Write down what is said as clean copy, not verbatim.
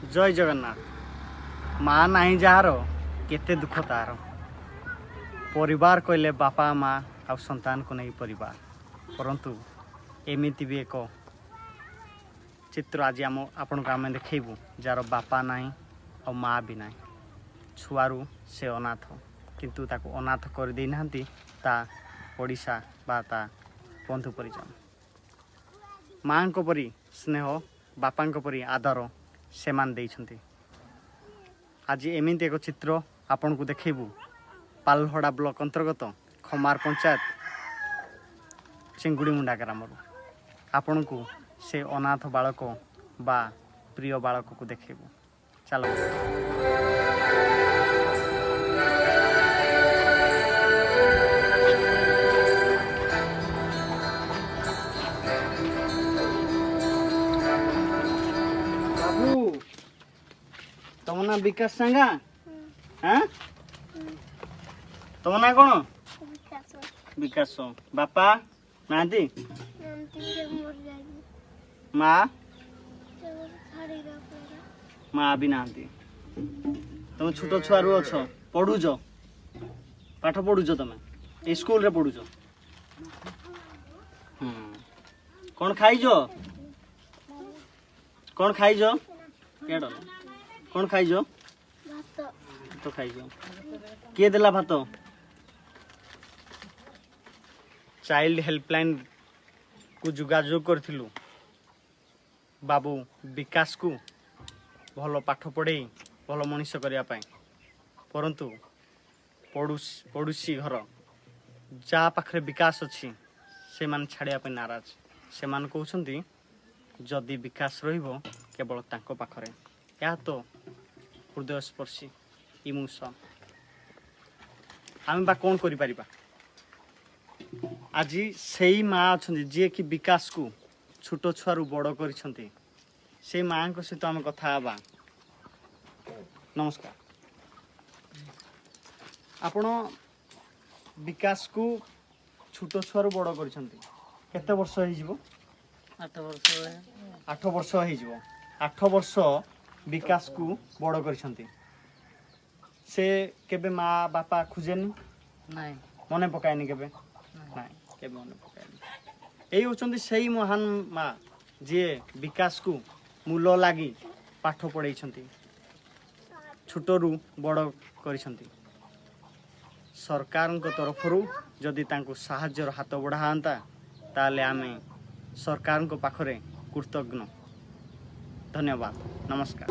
जय जगन्नाथ। माँ नहीं जार केते दुख तार। परिवार कहले बापा माँ आ संतान को नहीं परिवार, परंतु एमिति भी एक चित्र आज आपण को आम देखू जार बापा नहीं और माँ भी नहीं। छुआरू से अनाथ किंतु ताको अनाथ कर दे नांती ता ओडिशा बा ता बंधु परिजन। माँ को परी स्नेह बापा को परी आदर से मान देइछन्ति। आज एमिति एक चित्र आपण को देखैबू पालहड़ा ब्लॉक अंतर्गत खमार पंचायत चिंगुड़ी मुंडा ग्राम आपण को से अनाथ बालक बा प्रिय बालक को देखैबू। चलो बाबू तुम ना विकास सांगा हाँ तुम ना कौन विकास बापा नांती माँ माँ भी नांती। तुम छोट छुआ रू अछ पढ़ुच पाठ पढ़ुच तुम ए स्कूल रे पढ़ुच कौन खाइज कौन खाइज केड कौन खाइज तो खाइज किए देला भात चाइल्ड हेल्पलाइन को जोगाजोग करथिलु बाबू विकास को भल पाठ पढ़े भल मनीष करने परंतु पड़ोसी घर जा पाखरे विकास अच्छी से मान छाड़िया नाराज से मान कहते जदि विकास रहिबो केवल तांको पाखरे या तो हृदय स्पर्शी इमोशन आम बा कौन करि परिबा। आज से माँ अच्छा जी कि विकास को छोट छुआरू बड़ कर से माँ सहित आम कथा हवा। नमस्कार आपण विकास को छोट छुआरू बड़ कर केते वर्ष हो 8 वर्ष 8 वर्ष हो 8 वर्ष विकास को बड़ कर से केबे माँ बापा खोजेनी नहीं मने पकाएनी केबे नहीं केबे मने पकाएनी। यही होचंदी सही महान माँ जी विकास को मूल लगी पाठ पढ़े छोटरू बड़ कर सरकार तरफ जदि तांको साहाय्यर हाथ बढ़ाता ताले आमे सरकार पाखरे कृतज्ञ। धन्यवाद। नमस्कार।